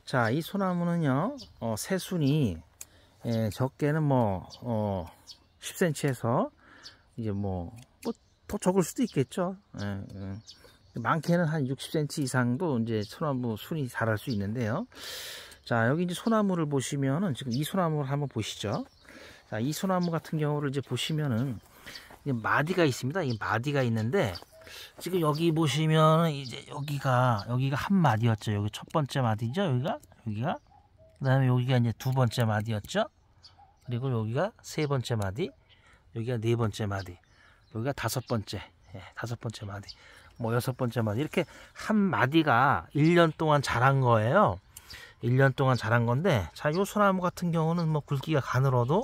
자, 이 소나무는요, 새순이, 적게는 뭐, 10cm에서, 이제 더 적을 수도 있겠죠. 많게는 한 60cm 이상도 이제 소나무 순이 자랄 수 있는데요. 자, 여기 이제 소나무를 보시면은, 지금 이 소나무를 한번 보시죠. 자, 이 소나무 같은 경우를 이제 보시면은, 이제 마디가 있습니다. 이 마디가 있는데, 지금 여기 보시면은 이제 여기가 한 마디였죠. 여기 첫 번째 마디죠. 여기가 그 다음에 여기가 이제 두 번째 마디였죠. 그리고 여기가 세 번째 마디, 여기가 네 번째 마디, 여기가 다섯 번째 마디, 뭐 여섯 번째 마디, 이렇게 한 마디가 1년 동안 자란 거예요. 1년 동안 자란 건데, 자, 요 소나무 같은 경우는 뭐 굵기가 가늘어도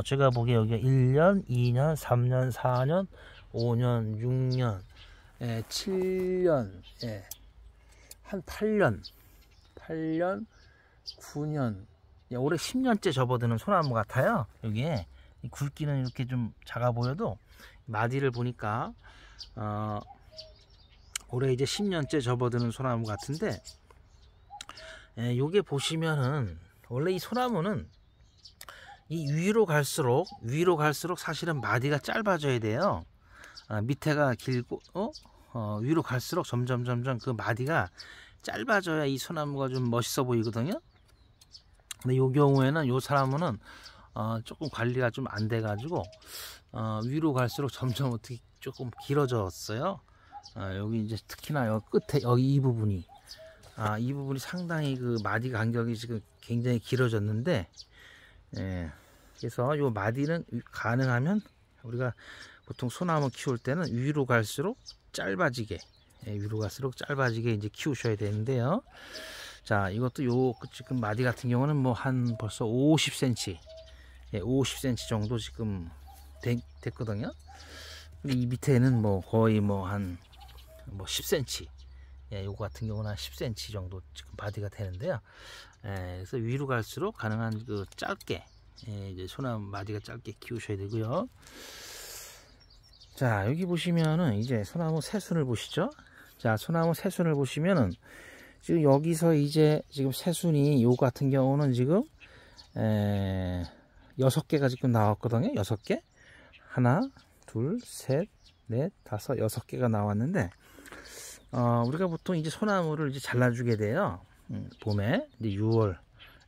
제가 보기에 여기가 1년, 2년, 3년, 4년, 5년, 6년, 7년, 한 8년, 9년, 올해 10년째 접어드는 소나무 같아요. 여기에 굵기는 이렇게 좀 작아 보여도 마디를 보니까 올해 이제 10년째 접어드는 소나무 같은데, 요게 보시면은 원래 이 소나무는 이 위로 갈수록 사실은 마디가 짧아져야 돼요. 밑에가 길고 위로 갈수록 점점 그 마디가 짧아져야 이 소나무가 좀 멋있어 보이거든요. 근데 요 경우에는 요 사람은 조금 관리가 좀 안 돼 가지고 위로 갈수록 점점 어떻게 조금 길어졌어요. 여기 이제 특히나 여기 끝에 여기 이 부분이 상당히 그 마디 간격이 지금 굉장히 길어졌는데, 그래서 요 마디는 가능하면 우리가 보통 소나무 키울 때는 위로 갈수록 짧아지게 이제 키우셔야 되는데요. 자, 이것도 지금 마디 같은 경우는 뭐 한 벌써 50cm, 50cm 정도 지금 됐거든요. 이 밑에는 뭐 거의 한 10cm, 요거 같은 경우는 한 10cm 정도 지금 바디가 되는데요. 그래서 위로 갈수록 가능한 그 짧게, 이제 소나무 마디가 짧게 키우셔야 되고요. 자, 여기 보시면은 이제 소나무 새순을 보시죠. 자, 소나무 새순을 보시면은 지금 여기서 이제 지금 새순이 요 같은 경우는 지금 6개가 지금 나왔거든요. 6개. 하나, 둘, 셋, 넷, 다섯, 6개가 나왔는데, 우리가 보통 이제 소나무를 이제 잘라주게 돼요. 봄에 이제 6월,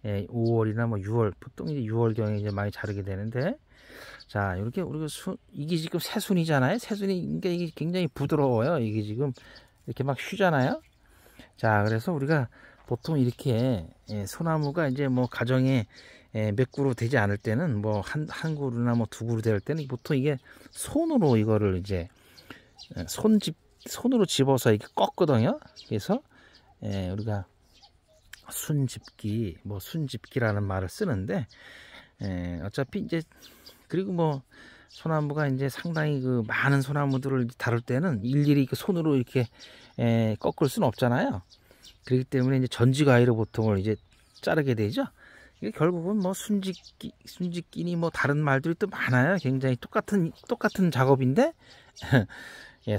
5월이나 뭐 6월, 보통 이제 6월경에 이제 많이 자르게 되는데, 자, 이렇게 우리가 이게 지금 새순이잖아요. 새순이 이게 굉장히 부드러워요. 이게 지금 이렇게 막 휘잖아요. 자, 그래서 우리가 보통 이렇게 소나무가 이제 뭐 가정에 몇 그루 되지 않을 때는 뭐 한 그루나 뭐 두 그루 될 때는 보통 이게 손으로 이거를 이제 손으로 집어서 이렇게 꺾거든요. 그래서 우리가 순집기라는 말을 쓰는데, 어차피 이제 그리고 뭐 소나무가 이제 상당히 그 많은 소나무들을 다룰 때는 일일이 그 손으로 이렇게 꺾을 수는 없잖아요. 그렇기 때문에 이제 전지가위로 보통을 이제 자르게 되죠. 이게 결국은 뭐 순직기니 뭐 다른 말들이 또 많아요. 굉장히 똑같은 작업인데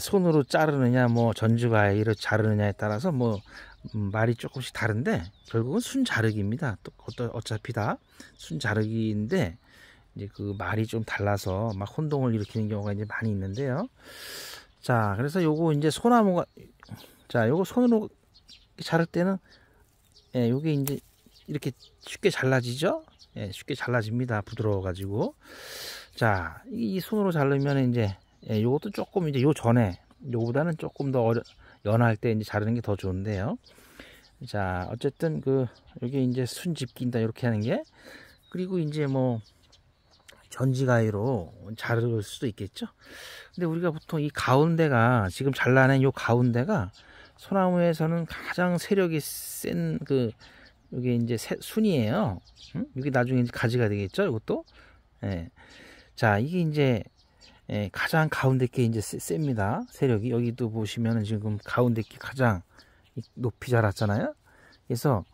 손으로 자르느냐 뭐 전지가위로 자르느냐에 따라서 뭐 말이 조금씩 다른데, 결국은 순자르기입니다. 또 어차피 다 순자르기인데, 이제 그 말이 좀 달라서 막 혼동을 일으키는 경우가 이제 많이 있는데요. 자, 그래서 요거 이제 소나무가, 자, 요거 손으로 자를 때는 요게 이제 이렇게 쉽게 잘라지죠. 쉽게 잘라집니다. 부드러워 가지고. 자, 이 손으로 자르면 이제 요것도 조금 이제 요 전에 요거보다는 조금 더 연할 때 이제 자르는 게 더 좋은데요. 자, 어쨌든 여기 이제 순집긴다 이렇게 하는 게, 그리고 이제 뭐 전지가위로 자를 수도 있겠죠. 근데 우리가 보통 이 가운데가 지금 잘라낸 요 가운데가 소나무에서는 가장 세력이 센 요게 이제 순이에요. 이게 나중에 이제 가지가 되겠죠. 이것도. 자, 이게 이제 가장 가운데 게 이제 셉니다. 세력이. 여기도 보시면은 지금 가운데 게 가장 높이 자랐잖아요. 그래서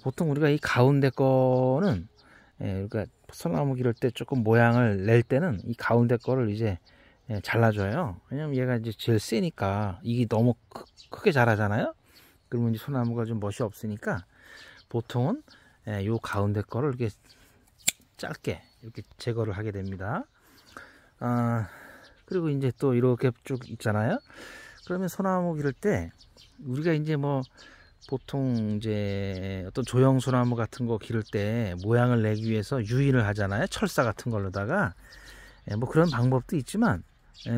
보통 우리가 이 가운데 거는 그러니까 소나무 기를 때 조금 모양을 낼 때는 이 가운데 거를 이제 잘라줘요. 왜냐면 얘가 이제 제일 세니까. 이게 너무 크게 자라잖아요. 그러면 이제 소나무가 좀 멋이 없으니까 보통은 요 가운데 거를 이렇게 짧게 이렇게 제거를 하게 됩니다. 그리고 이제 또 이렇게 쭉 있잖아요. 그러면 소나무 기를 때 우리가 이제 뭐 보통 이제 어떤 조형 소나무 같은 거 기를 때 모양을 내기 위해서 유인을 하잖아요. 철사 같은 걸로다가 뭐 그런 방법도 있지만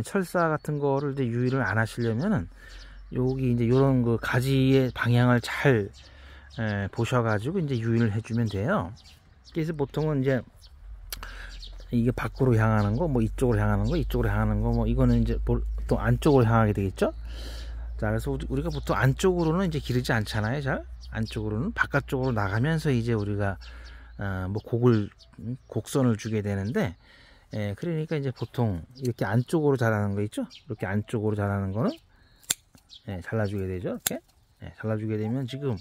철사 같은 거를 이제 유인을 안 하시려면은 여기 이제 요런 그 가지의 방향을 잘 보셔가지고 이제 유인을 해주면 돼요. 그래서 보통은 이제 이게 밖으로 향하는 거, 뭐 이쪽으로 향하는 거, 이쪽으로 향하는 거, 뭐 이거는 이제 보통 안쪽으로 향하게 되겠죠. 자, 그래서 우리가 보통 안쪽으로는 이제 기르지 않잖아요. 잘 안쪽으로는 바깥쪽으로 나가면서 이제 우리가 뭐 곡선을 주게 되는데, 그러니까 이제 보통 이렇게 안쪽으로 자라는 거 있죠. 이렇게 안쪽으로 자라는 거는 잘라주게 되죠. 이렇게 잘라주게 되면 지금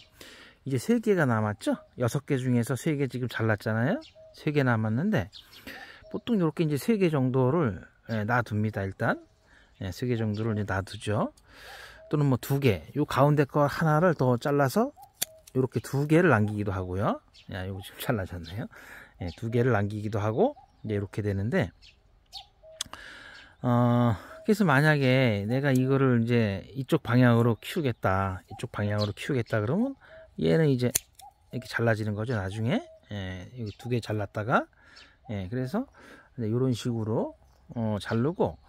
이제 3개가 남았죠. 6개 중에서 3개 지금 잘랐잖아요. 3개 남았는데 보통 이렇게 이제 3개 정도를 놔둡니다. 일단 3개 정도를 이제 놔두죠. 또는 뭐 2개, 요 가운데 거 하나를 더 잘라서 이렇게 2개를 남기기도 하고요. 야, 이거 지금 잘라졌네요. 2개를 남기기도 하고 이제 이렇게 되는데, 그래서 만약에 내가 이거를 이제 이쪽 방향으로 키우겠다, 그러면 얘는 이제 이렇게 잘라지는 거죠. 나중에 여기 2개 잘랐다가 그래서 이런 식으로 자르고,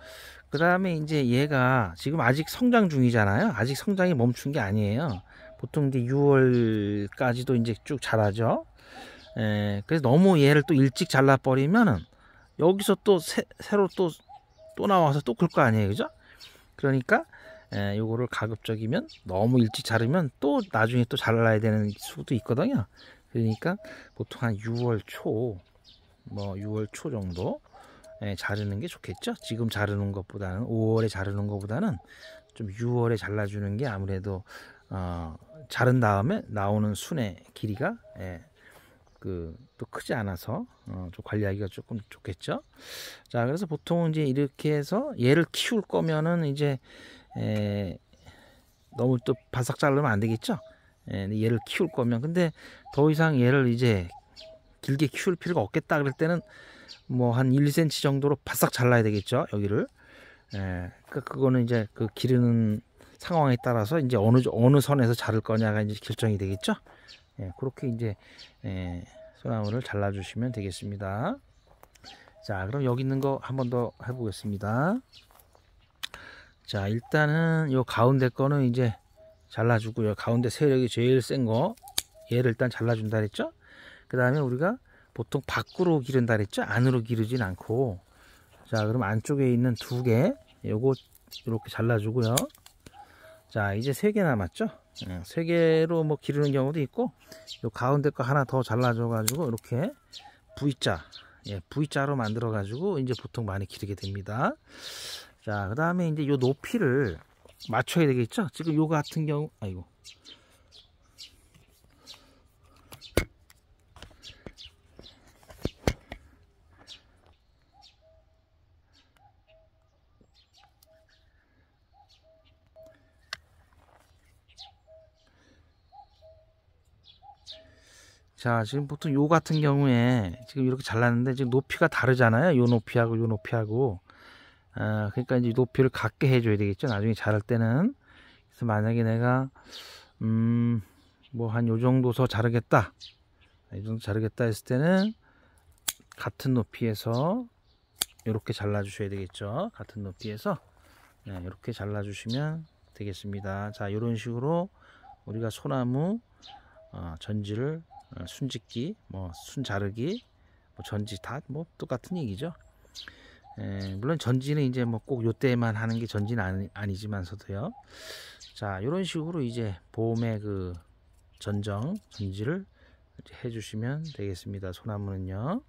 그 다음에 이제 얘가 지금 아직 성장 중이잖아요. 아직 성장이 멈춘 게 아니에요. 보통 이제 6월까지도 이제 쭉 자라죠. 그래서 너무 얘를 또 일찍 잘라버리면은 여기서 또 새로 또 나와서 또 클 거 아니에요. 그죠? 그러니까 요거를 가급적이면 너무 일찍 자르면 또 나중에 또 잘라야 되는 수도 있거든요. 그러니까 보통 한 6월 초, 뭐 6월 초 정도 자르는 게 좋겠죠. 지금 자르는 것보다는 5월에 자르는 것보다는 좀 6월에 잘라주는 게 아무래도 자른 다음에 나오는 순의 길이가 또 크지 않아서 좀 관리하기가 조금 좋겠죠. 자, 그래서 보통 이제 이렇게 해서 얘를 키울 거면은 이제 너무 또 바싹 자르면 안 되겠죠. 얘를 키울 거면, 근데 더 이상 얘를 이제 길게 키울 필요가 없겠다 그럴 때는 뭐 한 1cm 정도로 바싹 잘라야 되겠죠. 여기를. 그거는 이제 그 기르는 상황에 따라서 이제 어느 선에서 자를 거냐가 이제 결정이 되겠죠. 그렇게 이제 소나무를 잘라 주시면 되겠습니다. 자, 그럼 여기 있는 거 한 번 더 해보겠습니다. 자, 일단은 요 가운데 거는 이제 잘라주고요. 가운데 세력이 제일 센 거, 얘를 일단 잘라준다 그랬죠. 그 다음에 우리가 보통 밖으로 기른다 그랬죠. 안으로 기르진 않고. 자, 그럼 안쪽에 있는 2개, 요거 이렇게 잘라주고요. 자, 이제 3개 남았죠. 3개로 뭐 기르는 경우도 있고, 요 가운데 거 하나 더 잘라줘 가지고 이렇게 V자, V자로 만들어 가지고 이제 보통 많이 기르게 됩니다. 자, 그 다음에 이제 요 높이를 맞춰야 되겠죠. 지금 요 같은 경우, 아이고, 자, 지금 보통 요 같은 경우에 지금 이렇게 잘랐는데 지금 높이가 다르잖아요. 요 높이하고 요 높이하고. 그러니까 이제 높이를 같게 해줘야 되겠죠. 나중에 자랄 때는. 그래서 만약에 내가 뭐 한 요 정도서 자르겠다, 이 정도 자르겠다 했을 때는 같은 높이에서 이렇게 잘라 주셔야 되겠죠. 같은 높이에서 이렇게 잘라 주시면 되겠습니다. 자, 이런 식으로 우리가 소나무 전지를 순짓기, 뭐 순자르기, 뭐 전지 다 뭐 똑같은 얘기죠. 물론 전지는 이제 뭐 꼭 요때만 하는 게 전지는 아니지만서도요. 자, 이런 식으로 이제 봄에 그 전지를 해 주시면 되겠습니다. 소나무는요.